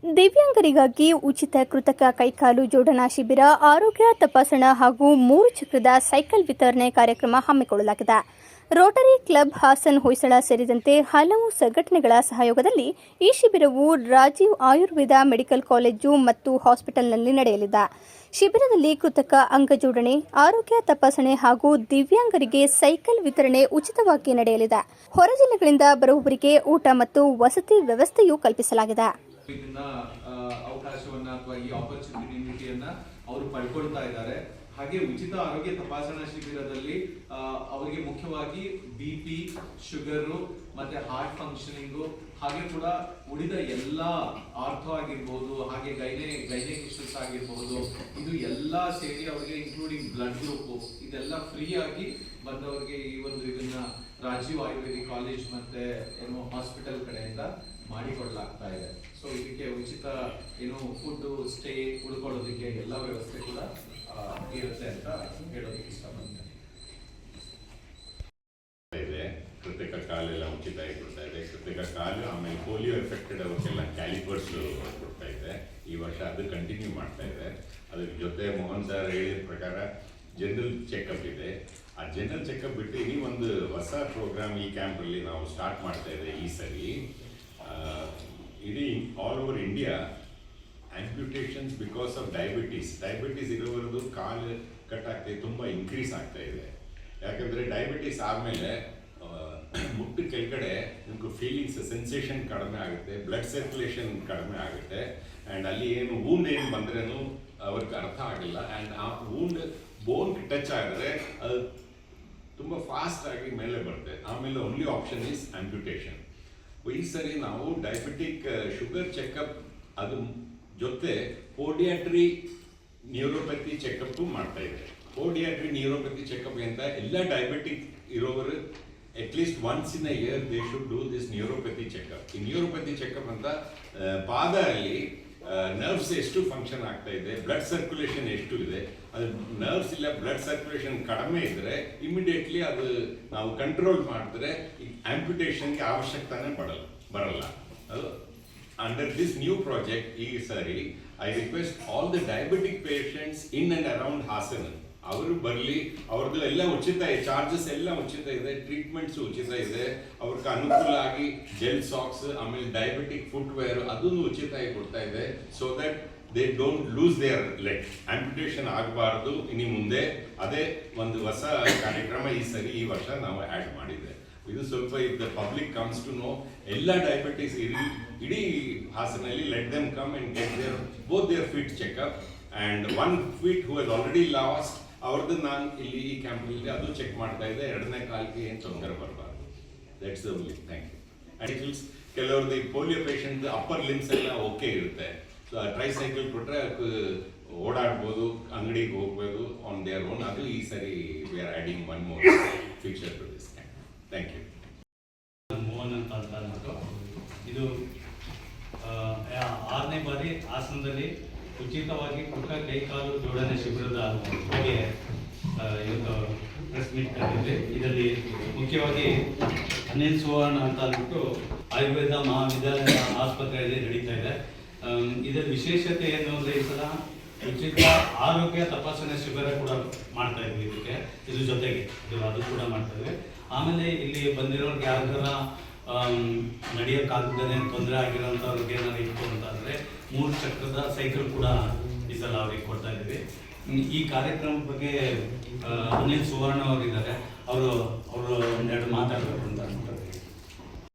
ದಿವ್ಯಾಂಗರಿಗಾಗಿ ಉಚಿತ ಕೃತಕ ಕೈಕಾಲು ಜೋಡಣಾ ಶಿಬಿರ, ಆರೋಗ್ಯ ತಪಾಸಣಾ ಹಾಗೂ 3 ಚಕ್ರದ ಸೈಕಲ್ ವಿತರಣೆ ಕಾರ್ಯಕ್ರಮ ಹಮ್ಮಿಕೊಳ್ಳಲಾಗಿದೆ. ರೋಟರಿ ಕ್ಲಬ್ ಹಾಸನ್ ಹೊಯ್ಸಳ ಸೇರಿದಂತೆ ಹಲವು ಸಂಘಟನೆಗಳ ಸಹಯೋಗದಲ್ಲಿ ಈ ಶಿಬಿರವು ರಾಜೀವ್ ಆಯುರ್ವೇದ ಮೆಡಿಕಲ್ ಕಾಲೇಜು ಮತ್ತು ಹಾಸ್ಪಿಟಲ್ನಲ್ಲಿ ನಡೆಯಲಿದೆ. ಶಿಬಿರದಲ್ಲಿ ಕೃತಕ ಅಂಗ ಜೋಡಣೆ, ಆರೋಗ್ಯ ತಪಾಸಣೆ ಹಾಗೂ ದಿವ್ಯಾಂಗರಿಗೆ ಸೈಕಲ್ ವಿತರಣೆ ಉಚಿತವಾಗಿ ನಡೆಯಲಿದೆ. ಹೊರ ಜಿಲ್ಲೆಗಳಿಂದ ಬರುವವರಿಗೆ ಊಟ ಮತ್ತು ವಸತಿ ವ್ಯವಸ್ಥೆಯೂ ಕಲ್ಪಿಸಲಾಗಿದೆ. ಇದನ್ನ ಅವಕಾಶವನ್ನ ಅಥವಾ ಈ ಆಪರ್ಚುನಿಟಿಯನ್ನ ಅವರು ಪಡ್ಕೊಳ್ತಾ ಇದ್ದಾರೆ. ಹಾಗೆ ಉಚಿತ ಆರೋಗ್ಯ ತಪಾಸಣಾ ಶಿಬಿರದಲ್ಲಿ ಅವರಿಗೆ ಮುಖ್ಯವಾಗಿ BP, ಶುಗರು ಮತ್ತೆ ಹಾರ್ಟ್ ಫಂಕ್ಷನಿಂಗು, ಹಾಗೆ ಕೂಡ ಉಳಿದ ಎಲ್ಲಾ ಆರ್ಥೋ ಆಗಿರ್ಬೋದು, ಹಾಗೆ ಗೈನೆಕ್ ಇಶ್ಯೂಸ್ ಆಗಿರ್ಬೋದು, ಇದು ಎಲ್ಲಾ ಸೇರಿ ಅವರಿಗೆ ಇನ್ಕ್ಲೂಡಿಂಗ್ ಬ್ಲಡ್ ಗ್ರೂಪ್ ಇದೆಲ್ಲ ಫ್ರೀ ಆಗಿ ಬಂದವರಿಗೆ ಈ ಒಂದು ಇದನ್ನ ರಾಜೀವ್ ಆಯುರ್ವೇದಿಕ್ ಕಾಲೇಜ್ ಮತ್ತೆ ಹಾಸ್ಪಿಟಲ್ ಕಡೆಯಿಂದ ಮಾಡಿಕೊಡ್ಲಾಗ್ತಾ ಇದೆ. ಸೊ ಇದಕ್ಕೆ ಉಚಿತ ಫುಡ್, ಸ್ಟೇ, ಉಳ್ಕೊಳ್ಳೋದಕ್ಕೆ ಎಲ್ಲ ವ್ಯವಸ್ಥೆ ಕೂಡ ಇರುತ್ತೆ ಅಂತ ಹೇಳೋದಕ್ಕೆ ಇಷ್ಟಪಡ್ತೇನೆ. ಕೃತಕ ಕಾಲೆಲ್ಲ ಉಚಿತ ಕೊಡ್ತಾ ಇದೆ. ಕೃತಕ ಕಾಲು, ಆಮೇಲೆ ಪೋಲಿಯೋ ಎಫೆಕ್ಟೆಡ್ ಅವ್ರಿಗೆಲ್ಲ ಕ್ಯಾಲಿಪರ್ಸ್ ಕೊಡ್ತಾ ಇದೆ. ಈ ವರ್ಷ ಅದು ಕಂಟಿನ್ಯೂ ಮಾಡ್ತಾ ಇದೆ. ಅದ್ರ ಜೊತೆ ಮೋಹನ್ ಸರ್ ಹೇಳಿದ ಪ್ರಕಾರ ಜನರಲ್ ಚೆಕಪ್ ಇದೆ. ಆ ಜನರಲ್ ಚೆಕಪ್ ಬಿಟ್ಟು ಇಡೀ ಒಂದು ಹೊಸ ಪ್ರೋಗ್ರಾಮ್ ಈ ಕ್ಯಾಂಪಲ್ಲಿ ನಾವು ಸ್ಟಾರ್ಟ್ ಮಾಡ್ತಾ ಇದೆ. ಈ ಸರಿ ಇಡೀ all over India amputations because of diabetes ಇರೋವರೆಗೂ ಕಾಲು ಕಟ್ಟಾಗ್ತಾ ತುಂಬ ಇನ್ಕ್ರೀಸ್ ಆಗ್ತಾ ಇದೆ. ಯಾಕಂದರೆ ಡಯಾಬಿಟೀಸ್ ಆದಮೇಲೆ ಮುಟ್ಟು ಕೆಳಗಡೆ ನಿಮ್ಗೆ ಫೀಲಿಂಗ್ಸ್, ಸೆನ್ಸೇಷನ್ ಕಡಿಮೆ ಆಗುತ್ತೆ, ಬ್ಲಡ್ ಸರ್ಕ್ಯುಲೇಷನ್ ಕಡಿಮೆ ಆಗುತ್ತೆ, ಆ್ಯಂಡ್ ಅಲ್ಲಿ ಏನು ವೂಂಡ್ ಏನು ಬಂದ್ರೂ ಅವ್ರಿಗೆ ಅರ್ಥ ಆಗಿಲ್ಲ. ಆ್ಯಂಡ್ ಆ ವೂಂಡ್ ಬೋನ್ ಟಚ್ ಆಗಿದ್ರೆ ಅದು ತುಂಬ ಫಾಸ್ಟ್ ಆಗಿ ಮೇಲೆ ಬರುತ್ತೆ. ಆಮೇಲೆ ಓನ್ಲಿ ಆಪ್ಷನ್ ಈಸ್ ಆಂಪ್ಯುಟೇಷನ್. ಈ ಸರಿ ನಾವು ಡಯಾಬಿಟಿಕ್ ಶುಗರ್ ಚೆಕಪ್ ಅದು ಜೊತೆ ಪೋಡಿಯಾಟ್ರಿ ನ್ಯೂರೋಪತಿ ಚೆಕಪ್ ಮಾಡ್ತಾ ಇದೆ. ಪೋಡಿಯಾಟ್ರಿ ನ್ಯೂರೋಪತಿ ಚೆಕಪ್ ಅಂತ ಎಲ್ಲ ಡಯಾಬಿಟಿಕ್ ಇರೋವರು at least once in a year they should do this neuropathy checkup. ಈ ನ್ಯೂರೋಪತಿ ಚೆಕಪ್ ಅಂತ ಪಾದ ಅಲ್ಲಿ ನರ್ವ್ಸ್ ಎಷ್ಟು ಫಂಕ್ಷನ್ ಆಗ್ತಾ ಇದೆ, ಬ್ಲಡ್ ಸರ್ಕ್ಯುಲೇಷನ್ ಎಷ್ಟು ಇದೆ, ಅದು ನರ್ವ್ಸ್ ಇಲ್ಲ ಬ್ಲಡ್ ಸರ್ಕ್ಯುಲೇಷನ್ ಕಡಿಮೆ ಇದ್ರೆ ಇಮಿಡಿಯೇಟ್ಲಿ ಅದು ನಾವು ಕಂಟ್ರೋಲ್ ಮಾಡಿದ್ರೆ ಆಂಪ್ಯುಟೇಷನ್ಗೆ ಅವಶ್ಯಕತೆನೇ ಬರಲ್ಲ. ಅದು ಅಂಡರ್ ದಿಸ್ ನ್ಯೂ ಪ್ರಾಜೆಕ್ಟ್ ಈ ಸರಿ I request all the diabetic patients in and around Hassan ಅವರು ಬರಲಿ. ಅವ್ರದ್ದು ಎಲ್ಲ ಉಚಿತ ಇದೆ, ಚಾರ್ಜಸ್ ಎಲ್ಲ ಉಚಿತ ಇದೆ, ಟ್ರೀಟ್ಮೆಂಟ್ಸ್ ಉಚಿತ ಇದೆ. ಅವ್ರಿಗೆ ಅನುಕೂಲ ಆಗಿ ಜೆಲ್ ಸಾಕ್ಸ್, ಆಮೇಲೆ ಡಯಾಬಿಟಿಕ್ ಫುಟ್ವೇರ್ ಅದನ್ನು ಉಚಿತ ಆಗಿ ಕೊಡ್ತಾ ಇದೆ. So that they don't lose their leg. Amputation ಆಗಬಾರ್ದು ಇನ್ನು ಮುಂದೆ. ಅದೇ ಒಂದು ಹೊಸ ಕಾರ್ಯಕ್ರಮ ಈ ವರ್ಷ ನಾವು ಆ್ಯಡ್ ಮಾಡಿದೆ. ಇದು ಸ್ವಲ್ಪ if the public comes to know ಎಲ್ಲ ಡಯಾಬಿಟಿಸ್ ಇಡೀ ಹಾಸನಲ್ಲಿ, let them come and get both their feet checkup. And one feet who has already lost ಅವ್ರದ್ದು ನಾನು ಇಲ್ಲಿ ಈ ಕ್ಯಾಂಪಲ್ಲಿ ಅದು ಚೆಕ್ ಮಾಡ್ತಾ ಇದ್ದೆ. ಎರಡನೇ ಕಾಲಿಗೆ ಏನು ತೊಂದರೆ ಬರಬಾರ್ದು. That's the only. Thank you. And ಕೆಲವ್ರದ್ದು ಈ ಪೋಲಿಯೋ ಪೇಷಂಟ್ ಅಪ್ಪರ್ ಲಿಮ್ಸ್ ಎಲ್ಲ ಓಕೆ ಇರುತ್ತೆ. ಸೊ ಟ್ರೈಸೈಕಲ್ ಕೊಟ್ಟರೆ ಓಡಾಡ್ಬೋದು, ಅಂಗಡಿಗೆ ಹೋಗ್ಬೋದು ಆನ್ ದೇರ್ ಓನ್. ಅದು ಈ ಸರಿ we are adding one more feature to this camp. Thank you. Mohan ಅಂತ ಅಂದ್ಬಿಟ್ಟು ಇದು 6ನೇ ಬಾರಿ ಹಾಸನದಲ್ಲಿ ಉಚಿತವಾಗಿ ಕೃತಕ ಕೈಕಾಲು ಜೋಡಣೆ ಶಿಬಿರದ ಬಗ್ಗೆ ಇವತ್ತು ಪ್ರೆಸ್ ಮೀಟ್ ಕರೆದಿದೆ. ಇದರಲ್ಲಿ ಮುಖ್ಯವಾಗಿ ಅನಿಲ್ ಸುವರ್ಣ ಅಂತ ಅಂದ್ಬಿಟ್ಟು ಆಯುರ್ವೇದ ಮಹಾವಿದ್ಯಾಲಯ ಆಸ್ಪತ್ರೆಯಲ್ಲಿ ನಡೀತಾ ಇದೆ. ಇದರ ವಿಶೇಷತೆ ಏನು ಅಂದರೆ ಈ ಸಲ ಉಚಿತ ಆರೋಗ್ಯ ತಪಾಸಣೆ ಶಿಬಿರ ಕೂಡ ಮಾಡ್ತಾ ಇದ್ವಿ. ಇದಕ್ಕೆ ಇದ್ರ ಜೊತೆಗೆ ಅದು ಕೂಡ ಮಾಡ್ತಾ ಇದ್ವಿ. ಆಮೇಲೆ ಇಲ್ಲಿ ಬಂದಿರೋರ್ಗೆ ಯಾವ್ದಾರ ನಡೆಯೋಕ್ಕಾಗದೇ ತೊಂದರೆ ಆಗಿರೋಂಥವ್ರಿಗೆ ಏನಾದ್ರು ಇತ್ತು ಅಂತಂದರೆ 3 ಚಕ್ರದ ಸೈಕಲ್ ಕೂಡ ಈ ಸಲ ಅವ್ರಿಗೆ ಕೊಡ್ತಾ ಇದ್ದೀವಿ. ಈ ಕಾರ್ಯಕ್ರಮದ ಬಗ್ಗೆ ಅನಿಲ್ ಸುವರ್ಣ ಅವರಿದ್ದಾರೆ, ಅವರು ಒಂದೆರಡು ಮಾತಾಡಬೇಕು.